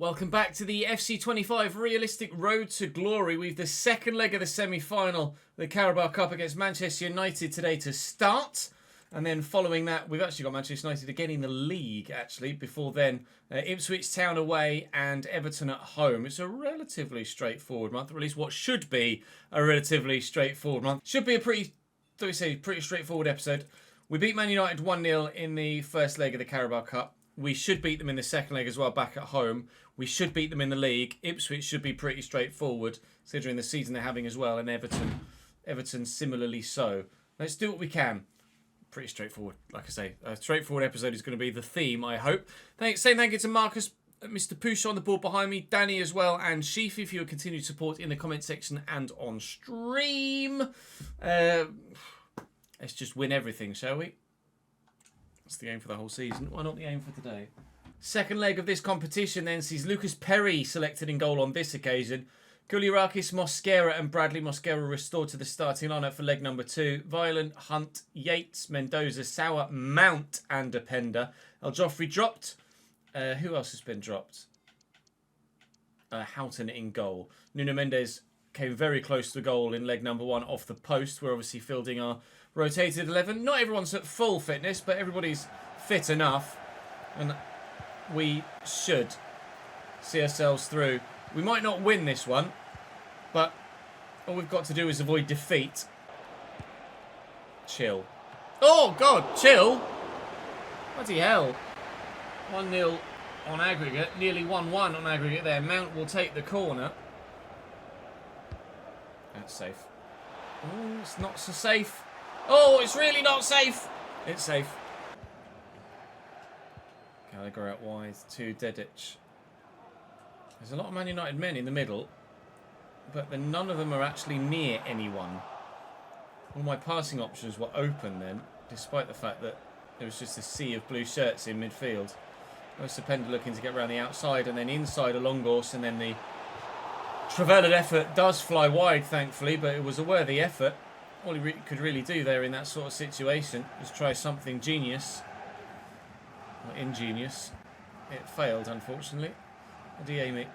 Welcome back to the FC25 Realistic Road to Glory. We've the second leg of the semi-final, the Carabao Cup against Manchester United today to start. And then following that, we've actually got Manchester United again in the league, actually. Before then, Ipswich Town away and Everton at home. It's a relatively straightforward month, or at least what should be a relatively straightforward month. Should be a pretty straightforward episode. We beat Man United 1-0 in the first leg of the Carabao Cup. We should beat them in the second leg as well, back at home. We should beat them in the league. Ipswich should be pretty straightforward, considering the season they're having as well, and Everton similarly so. Let's do what we can. Pretty straightforward, like I say. A straightforward episode is going to be the theme, I hope. Same thank you to Marcus, Mr. Push on the board behind me, Danny as well, and Sheafy for your continued support in the comment section and on stream. Let's just win everything, shall we? That's the aim for the whole season. Why not the aim for today? Second leg of this competition then sees Lucas Perry selected in goal on this occasion. Koulirakis, Mosquera and Bradley Mosquera restored to the starting lineup for leg number 2. Violent, Hunt, Yates, Mendoza, Sauer, Mount and Depender. El Joffrey dropped. Who else has been dropped? Houghton in goal. Nuno Mendes came very close to goal in leg number 1 off the post. We're obviously fielding our rotated 11. Not everyone's at full fitness, but everybody's fit enough. And we should see ourselves through. We might not win this one, but all we've got to do is avoid defeat. Chill. Oh, God, chill. Bloody hell. 1-0 on aggregate. Nearly 1-1 on aggregate there. Mount will take the corner. That's safe. Oh, it's not so safe. Oh, it's really not safe. It's safe. Gallagher out wide to Dedic. There's a lot of Man United men in the middle, but none of them are actually near anyone. All my passing options were open then, despite the fact that there was just a sea of blue shirts in midfield. Sependa looking to get around the outside and then inside a long course, and then the Trevelyan effort does fly wide, thankfully, but it was a worthy effort. All he could really do there in that sort of situation was try something genius. Or ingenious. It failed, unfortunately. Adiemi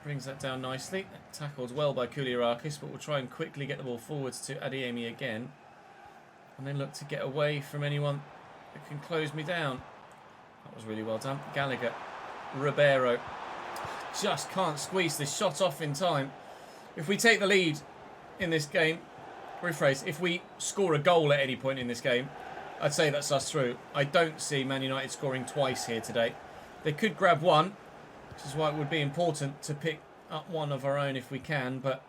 brings that down nicely. Tackled well by Koulirakis, but we'll try and quickly get the ball forwards to Adiemi again. And then look to get away from anyone who can close me down. That was really well done. Gallagher. Ribeiro. Just can't squeeze this shot off in time. If we take the lead in this game, rephrase, if we score a goal at any point in this game, I'd say that's us through. I don't see Man United scoring twice here today. They could grab one, which is why it would be important to pick up one of our own if we can, but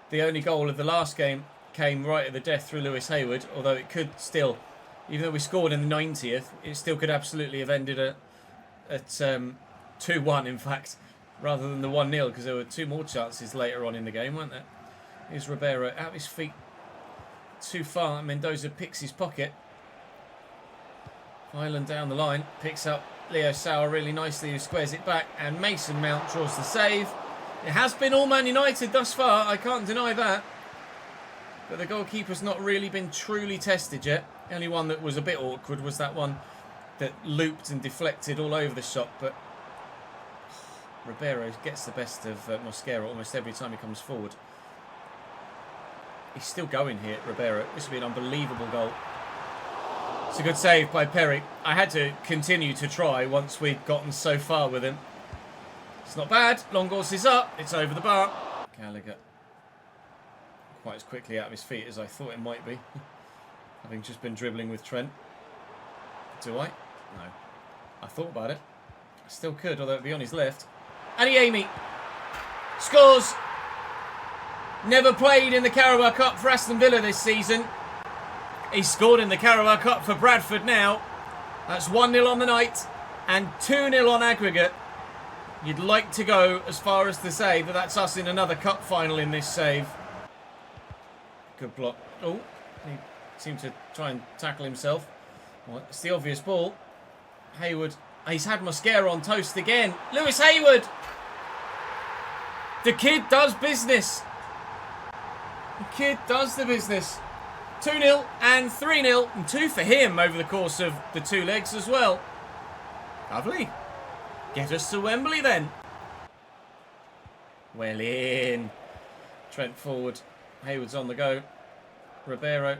the only goal of the last game came right at the death through Lewis Hayward, although it could still, even though we scored in the 90th, it still could absolutely have ended at 2-1 in fact, rather than the 1-0, because there were two more chances later on in the game, weren't there? Here's Ribeiro out of his feet too far. Mendoza picks his pocket. Island down the line, picks up Leo Sauer really nicely, who squares it back, and Mason Mount draws the save. It has been all Man United thus far, I can't deny that. But the goalkeeper's not really been truly tested yet. The only one that was a bit awkward was that one that looped and deflected all over the shot, but Ribeiro gets the best of Mosquera almost every time he comes forward. He's still going here, Ribeiro. This would be an unbelievable goal. It's a good save by Perry. I had to continue to try once we'd gotten so far with him. It's not bad. Longos is up. It's over the bar. Gallagher. Quite as quickly out of his feet as I thought it might be. Having just been dribbling with Trent. Do I? No. I thought about it. I still could, although it'd be on his left. Adiemi scores. Never played in the Carabao Cup for Aston Villa this season. He scored in the Carabao Cup for Bradford now. That's 1-0 on the night and 2-0 on aggregate. You'd like to go as far as to say that that's us in another cup final in this save. Good block. Oh, he seemed to try and tackle himself. Well, it's the obvious ball. Hayward. He's had Mosquera on toast again. Lewis Hayward. The kid does business. The kid does the business. 2-0 and 3-0 and 2 for him over the course of the two legs as well. Lovely. Get us to Wembley then. Well in. Trent forward. Hayward's on the go. Ribeiro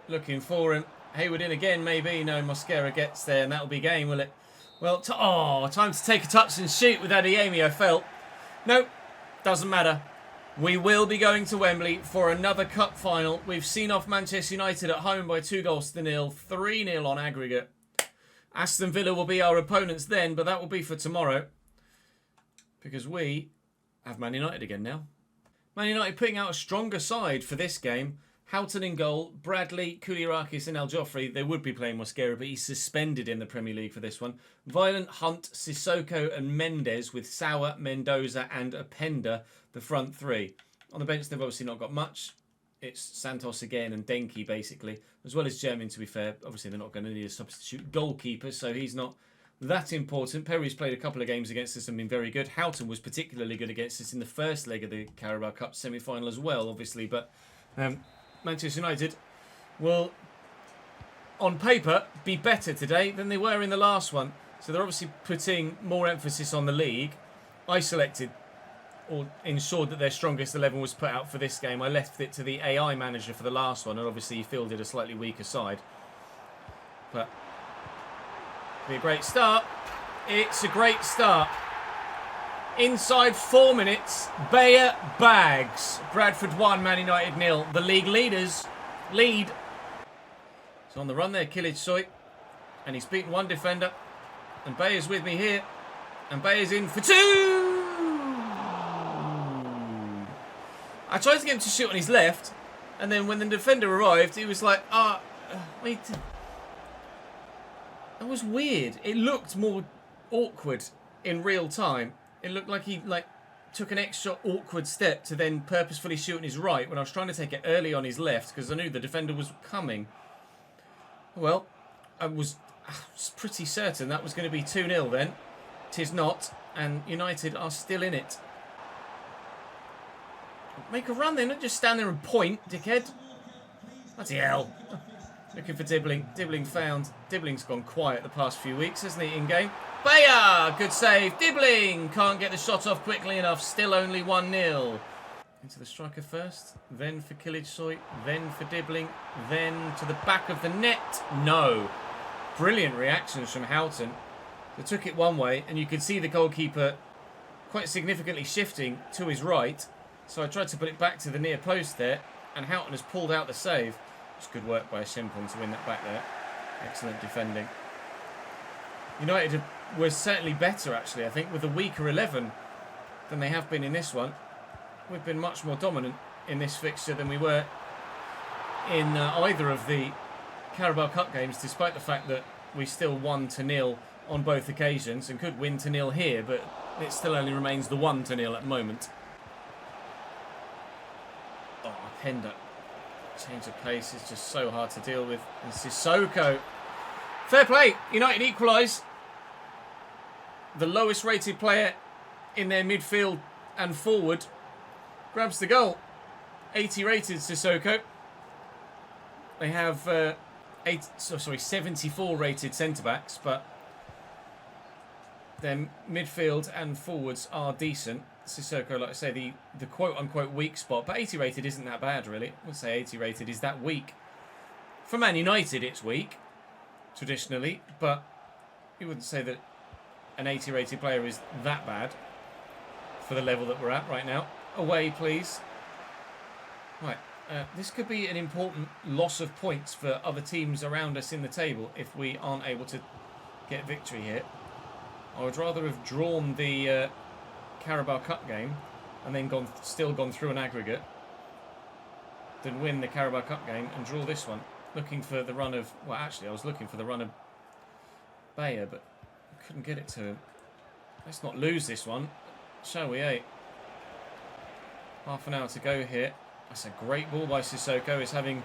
looking for him. Hayward in again, maybe. No, Mosquera gets there, and that'll be game, will it? Well, time to take a touch and shoot with Adeyemi, I felt. No, doesn't matter. We will be going to Wembley for another cup final. We've seen off Manchester United at home by 2-0, 3-0 on aggregate. Aston Villa will be our opponents then, but that will be for tomorrow. Because we have Man United again now. Man United putting out a stronger side for this game. Houghton in goal, Bradley, Koulirakis and El Joffrey. They would be playing Mosquera, but he's suspended in the Premier League for this one. Violent, Hunt, Sissoko and Mendes with Sauer, Mendoza and Openda, the front three. On the bench, they've obviously not got much. It's Santos again and Denki, basically, as well as German, to be fair. Obviously, they're not going to need a substitute goalkeeper, so he's not that important. Perry's played a couple of games against us and been very good. Houghton was particularly good against us in the first leg of the Carabao Cup semi-final as well, obviously, but Manchester United will, on paper, be better today than they were in the last one. So they're obviously putting more emphasis on the league. I selected or ensured that their strongest 11 was put out for this game. I left it to the AI manager for the last one, and obviously he fielded a slightly weaker side. But it'll be a great start. It's a great start. Inside 4 minutes, Bayer bags. Bradford 1, Man United 0. The league leaders lead. So on the run there, Kilic-Soy. And he's beaten one defender. And Bayer's with me here. And Bayer's in for 2! I tried to get him to shoot on his left. And then when the defender arrived, he was like, wait. That was weird. It looked more awkward in real time. It looked like he took an extra awkward step to then purposefully shoot on his right when I was trying to take it early on his left because I knew the defender was coming. Well, I was pretty certain that was going to be 2-0 then. 'Tis not, and United are still in it. Make a run then, not just stand there and point, dickhead. Bloody hell. Looking for Dibbling. Dibbling found. Dibbling's gone quiet the past few weeks, hasn't he, in game? Bayer! Good save. Dibbling! Can't get the shot off quickly enough. Still only 1-0. Into the striker first. Then for Kilic-Soy. Then for Dibbling. Then to the back of the net. No. Brilliant reactions from Houghton. They took it one way, and you could see the goalkeeper quite significantly shifting to his right. So I tried to put it back to the near post there, and Houghton has pulled out the save. It's good work by Shimpong to win that back there. Excellent defending. United were certainly better, actually, I think, with a weaker 11 than they have been in this one. We've been much more dominant in this fixture than we were in either of the Carabao Cup games, despite the fact that we still won 2-0 on both occasions and could win 2-0 here, but it still only remains the 1-0 at the moment. Oh, Openda. Change of pace is just so hard to deal with. And Sissoko. Fair play. United equalise. The lowest rated player in their midfield and forward grabs the goal. 80 rated Sissoko. They have 74 rated centre-backs, but their midfield and forwards are decent. Sissoko, like I say, the quote-unquote weak spot. But 80 rated isn't that bad, really. I wouldn't say 80 rated is that weak. For Man United, it's weak, traditionally. But you wouldn't say that an 80 rated player is that bad for the level that we're at right now. Away, please. Right. This could be an important loss of points for other teams around us in the table if we aren't able to get victory here. I would rather have drawn the Carabao Cup game and then still gone through an aggregate than win the Carabao Cup game and draw this one. Looking for the run of... Well, actually, I was looking for the run of Bayer, but I couldn't get it to him. Let's not lose this one, shall we, eh? Half an hour to go here. That's a great ball by Sissoko. He's having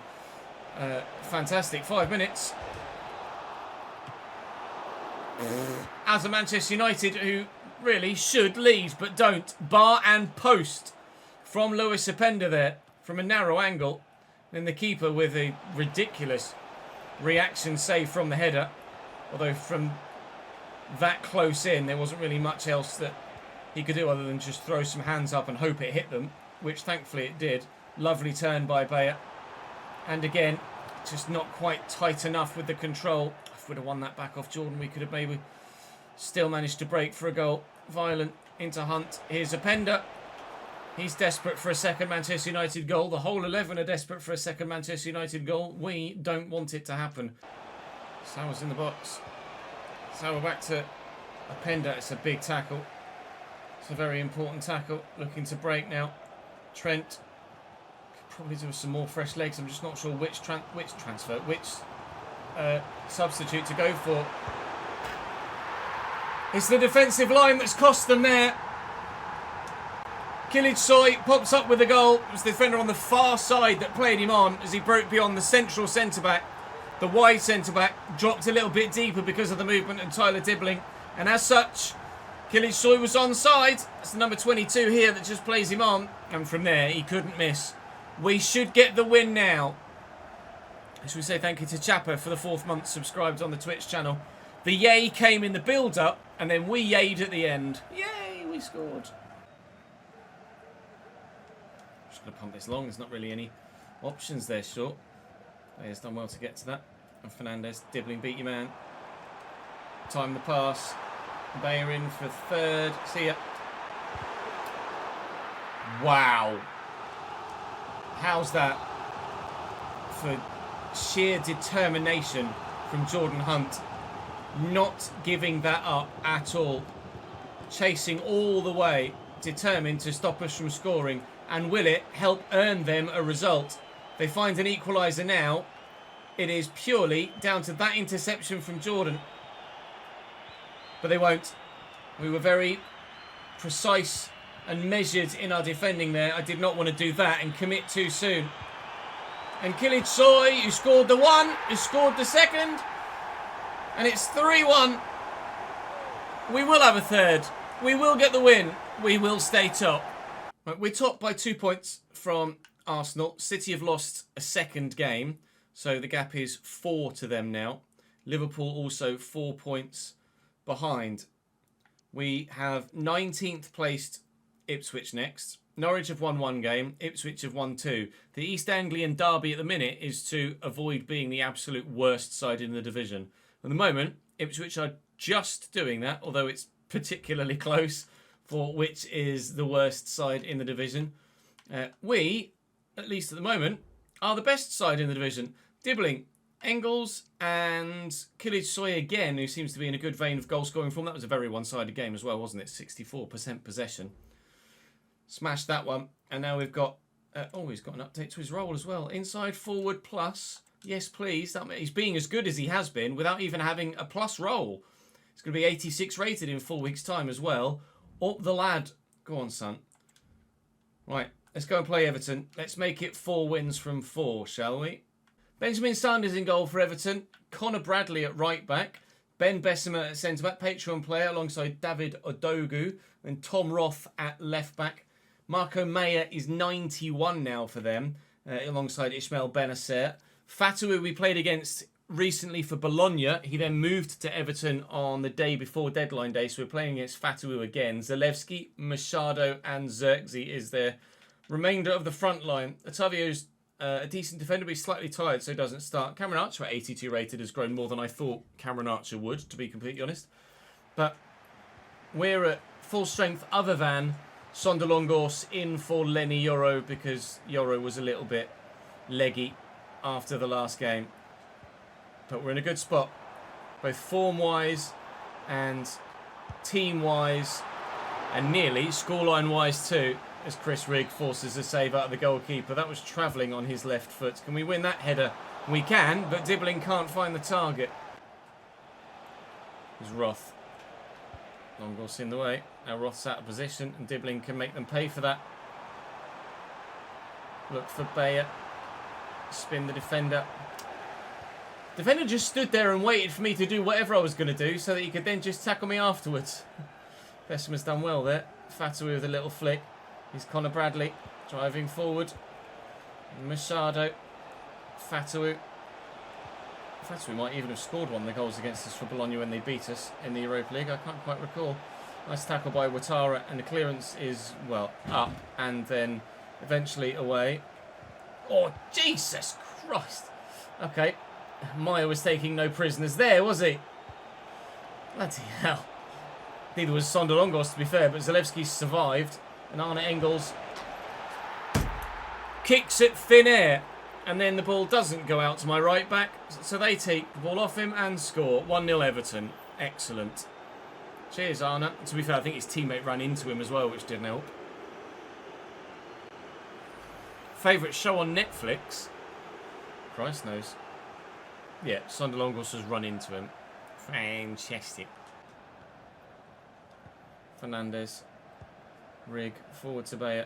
a fantastic 5 minutes. As a Manchester United who really should lead but don't. Bar and post from Lewis Openda there from a narrow angle. Then the keeper with a ridiculous reaction save from the header. Although from that close in there wasn't really much else that he could do other than just throw some hands up and hope it hit them, which thankfully it did. Lovely turn by Bayer. And again, just not quite tight enough with the control. If we'd have won that back off Jordan, we could have maybe still managed to break for a goal. Violent into Hunt. Here's Openda. He's desperate for a second Manchester United goal. The whole 11 are desperate for a second Manchester United goal. We don't want it to happen. Sauer's in the box. Sauer back to Openda. It's a big tackle. It's a very important tackle. Looking to break now. Trent. Could probably do some more fresh legs. I'm just not sure which substitute to go for. It's the defensive line that's cost them there. Kilitsoi pops up with a goal. It was the defender on the far side that played him on as he broke beyond the central centre-back. The wide centre-back dropped a little bit deeper because of the movement of Tyler Dibbling. And as such, Kilitsoi was onside. It's the number 22 here that just plays him on. And from there, he couldn't miss. We should get the win now. Should we say thank you to Chapper for the 4th month subscribed on the Twitch channel. The yay came in the build-up, and then we yayed at the end. Yay, we scored. Just going to pump this long. There's not really any options there, short. He's done well to get to that. And Fernandez, Dibbling, beat your man. Time the pass. Bayer in for third. See ya. Wow. How's that for sheer determination from Jordan Hunt? Not giving that up at all. Chasing all the way. Determined to stop us from scoring. And will it help earn them a result? They find an equaliser now. It is purely down to that interception from Jordan. But they won't. We were very precise and measured in our defending there. I did not want to do that and commit too soon. And Kilitsoi, who scored the one, who scored the second. And it's 3-1. We will have a third. We will get the win. We will stay top. Right, we're top by 2 points from Arsenal. City have lost a second game, so the gap is 4 to them now. Liverpool also 4 points behind. We have 19th placed Ipswich next. Norwich have won 1 game. Ipswich have won 2. The East Anglian derby at the minute is to avoid being the absolute worst side in the division. At the moment, Ipswich are just doing that, although it's particularly close for which is the worst side in the division. We, at least at the moment, are the best side in the division. Dibbling, Engels and Kilitsoi again, who seems to be in a good vein of goal-scoring form. That was a very one-sided game as well, wasn't it? 64% possession. Smashed that one. And now we've got... he's got an update to his role as well. Inside forward plus. Yes, please. He's being as good as he has been without even having a plus role. He's going to be 86 rated in 4 weeks' time as well. Up the lad. Go on, son. Right, let's go and play Everton. Let's make it 4 wins from 4, shall we? Benjamin Sanders in goal for Everton. Connor Bradley at right back. Ben Bessemer at centre back. Patreon player alongside David Odogu. And Tom Roth at left back. Marco Meyer is 91 now for them. Alongside Ismail Benacer. Fatou, we played against recently for Bologna. He then moved to Everton on the day before deadline day, so we're playing against Fatou again. Zalewski, Machado and Xerxes is their remainder of the front line. Otavio's a decent defender, but he's slightly tired, so he doesn't start. Cameron Archer at 82 rated has grown more than I thought Cameron Archer would, to be completely honest. But we're at full strength other than Sonderlongos in for Lenny Yoro, because Yoro was a little bit leggy after the last game. But we're in a good spot, both form-wise and team-wise, and nearly scoreline-wise too, as Chris Rigg forces a save out of the goalkeeper. That was travelling on his left foot. Can we win that header? We can, but Dibbling can't find the target. There's Roth. Longos in the way. Now Roth's out of position, and Dibbling can make them pay for that. Look for Bayer. Spin the defender. Defender just stood there and waited for me to do whatever I was going to do so that he could then just tackle me afterwards. Bessemer's done well there. Fatou with a little flick. Here's Connor Bradley driving forward. Machado. Fatou. Fatou might even have scored one of the goals against us for Bologna when they beat us in the Europa League. I can't quite recall. Nice tackle by Ouattara, and the clearance is, well, up and then eventually away. Oh, Jesus Christ. Okay. Maya was taking no prisoners there, was he? Bloody hell. Neither was Sondolongos, to be fair, but Zalewski survived. And Arne Engels kicks it thin air. And then the ball doesn't go out to my right back. So they take the ball off him and score. 1-0 Everton. Excellent. Cheers, Arne. To be fair, I think his teammate ran into him as well, which didn't help. Favourite show on Netflix? Christ knows. Yeah, Sondolongos has run into him. Fantastic. Fernandes. Rig. Forward to Bayer.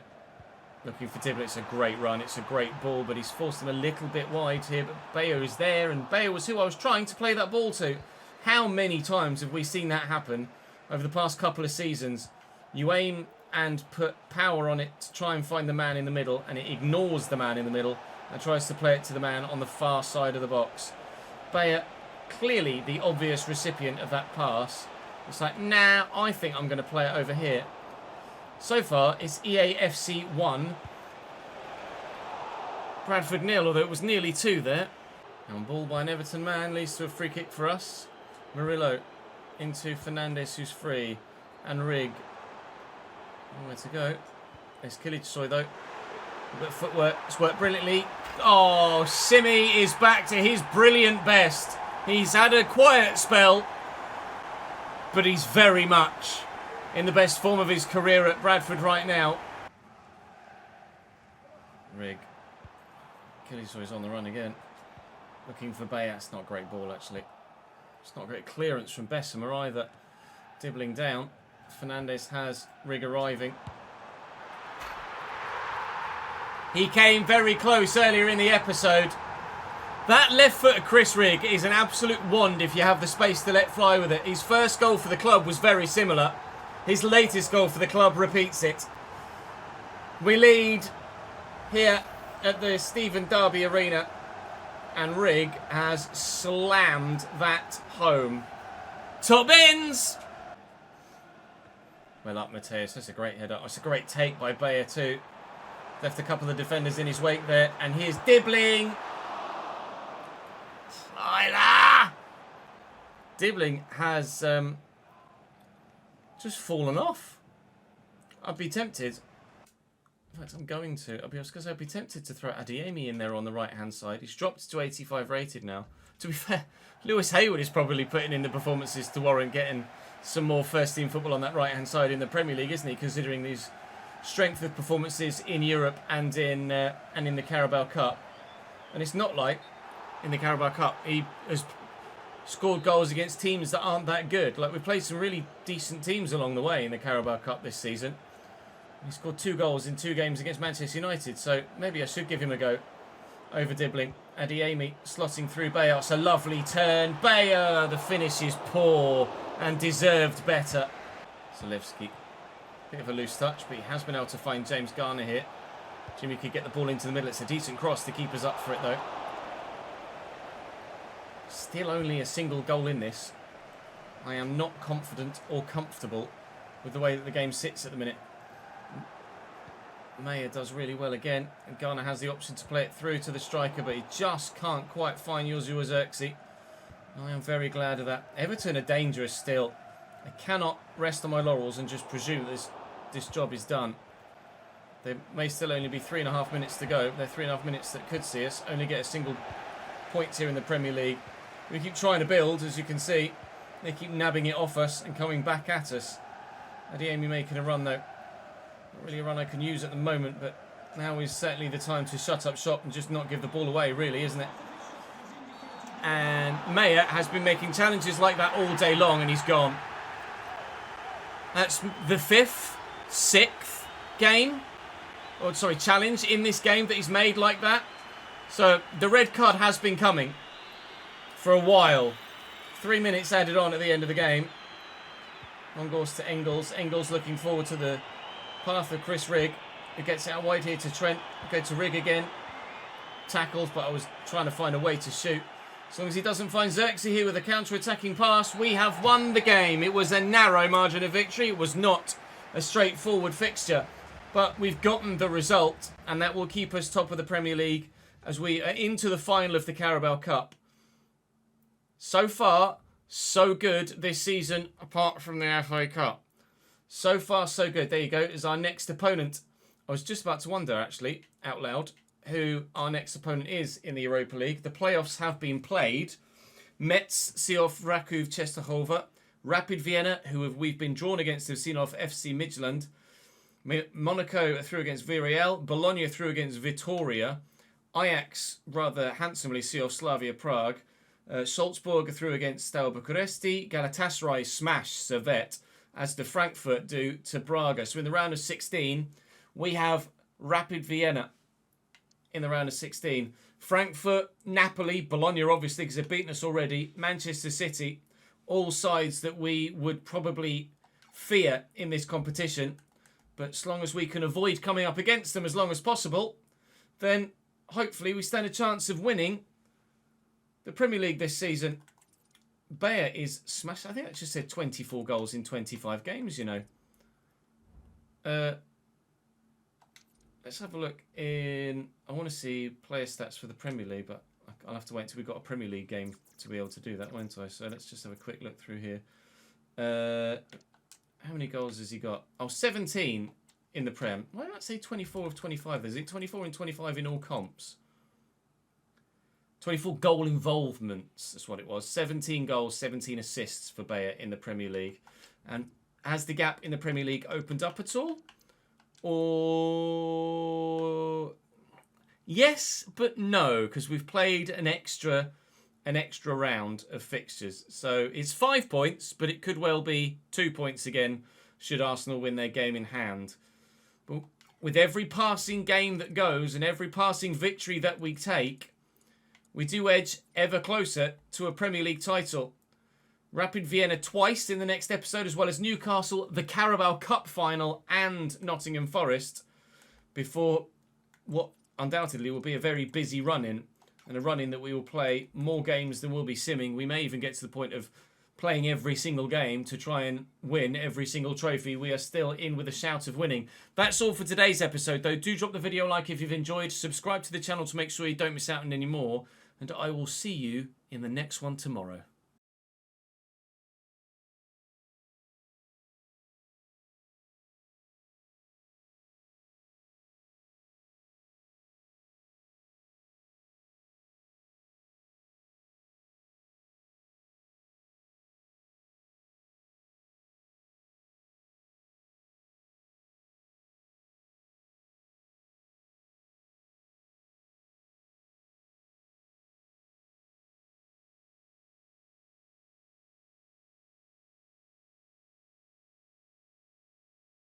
Looking for Dibley. It's a great run. It's a great ball, but he's forced him a little bit wide here. But Bayer is there, and Bayer was who I was trying to play that ball to. How many times have we seen that happen over the past couple of seasons? You aim and put power on it to try and find the man in the middle, and it ignores the man in the middle and tries to play it to the man on the far side of the box. Bayer, clearly the obvious recipient of that pass. It's like, nah, I think I'm going to play it over here. So far, it's EAFC 1. Bradford 0, although it was nearly 2 there. And ball by an Everton man leads to a free kick for us. Murillo into Fernandes, who's free. And Rig. Nowhere to go. There's Kılıçsoy, though. A bit of footwork. It's worked brilliantly. Oh, Simi is back to his brilliant best. He's had a quiet spell, but he's very much in the best form of his career at Bradford right now. Rig. Kılıçsoy's on the run again. Looking for Bayer. It's not a great ball, actually. It's not a great clearance from Bessemer either. Dibbling down. Fernandes has Rig arriving. He came very close earlier in the episode. That left foot of Chris Rig is an absolute wand if you have the space to let fly with it. His first goal for the club was very similar. His latest goal for the club repeats it. We lead here at the Stephen Derby Arena, and Rig has slammed that home. Top bins! Well up, Mateus. That's a great header. It's a great take by Bayer too. Left a couple of defenders in his wake there, and here's Dibbling. Dibbling has just fallen off. I'd be tempted. In fact, I'm going to. I'd be tempted to throw Adeyemi in there on the right-hand side. He's dropped to 85 rated now. To be fair, Lewis Hayward is probably putting in the performances to warrant getting some more first-team football on that right-hand side in the Premier League, isn't he? Considering these strength of performances in Europe and in the Carabao Cup. And it's not like in the Carabao Cup he has scored goals against teams that aren't that good. Like, we've played some really decent teams along the way in the Carabao Cup this season. He scored 2 goals in 2 games against Manchester United, so maybe I should give him a go over Dibbling. Adeyemi slotting through Bayer. It's a lovely turn. Bayer, the finish is poor and deserved better. Zalewski. Bit of a loose touch, but he has been able to find James Garner here. Jimmy could get the ball into the middle. It's a decent cross. The keeper's up for it, though. Still only a single goal in this. I am not confident or comfortable with the way that the game sits at the minute. Mayer does really well again, and Garner has the option to play it through to the striker, but he just can't quite find Joshua Zirkzee. I am very glad of that. Everton are dangerous still. I cannot rest on my laurels and just presume this job is done. There may still only be 3.5 minutes to go. They're 3.5 minutes that could see us only get a single point here in the Premier League. We keep trying to build, as you can see. They keep nabbing it off us and coming back at us. Adeyemi making a run, though. Not really a run I can use at the moment, but now is certainly the time to shut up shop and just not give the ball away, really, isn't it? And Mayer has been making challenges like that all day long, and he's gone. That's the 5th, 6th game, or sorry, challenge in this game that he's made like that. So the red card has been coming for a while. 3 minutes added on at the end of the game. On goes to Engels. Engels looking forward to the path of Chris Rig, who gets out wide here to Trent. Go to Rig again. Tackles, but I was trying to find a way to shoot. As long as he doesn't find Xerxes here with a counter-attacking pass, we have won the game. It was a narrow margin of victory. It was not a straightforward fixture. But we've gotten the result, and that will keep us top of the Premier League as we are into the final of the Carabao Cup. So far, so good this season, apart from the FA Cup. So far, so good. There you go, is our next opponent. I was just about to wonder, actually, out loud, who our next opponent is in the Europa League. The playoffs have been played. Metz see off Rakov Czestochowa. Rapid Vienna, who we've been drawn against, have seen off FC Midtjylland. Monaco through against Villarreal. Bologna through against Vitoria. Ajax rather handsomely see off Slavia Prague. Salzburg through against Steaua Bucuresti. Galatasaray smash Servette, as do Frankfurt do to Braga. So in the round of 16, we have Rapid Vienna in the round of 16. Frankfurt, Napoli, Bologna obviously because they've beaten us already. Manchester City, all sides that we would probably fear in this competition. But as long as we can avoid coming up against them as long as possible, then hopefully we stand a chance of winning the Premier League this season. Bayer is smashed. I think I just said 24 goals in 25 games, you know. Let's have a look in... I want to see player stats for the Premier League, but I'll have to wait until we've got a Premier League game to be able to do that, won't I? So let's just have a quick look through here. How many goals has he got? Oh, 17 in the Prem. Why not say 24 of 25? Is it 24 and 25 in all comps? 24 goal involvements, that's what it was. 17 goals, 17 assists for Bayer in the Premier League. And has the gap in the Premier League opened up at all? Or... yes, but no, because we've played an extra round of fixtures. So it's 5 points, but it could well be 2 points again should Arsenal win their game in hand. But with every passing game that goes and every passing victory that we take, we do edge ever closer to a Premier League title. Rapid Vienna twice in the next episode, as well as Newcastle, the Carabao Cup final, and Nottingham Forest, before what undoubtedly will be a very busy run-in, and a run-in that we will play more games than we'll be simming. We may even get to the point of playing every single game to try and win every single trophy. We are still in with a shout of winning. That's all for today's episode, though. Do drop the video a like if you've enjoyed. Subscribe to the channel to make sure you don't miss out on any more. And I will see you in the next one tomorrow.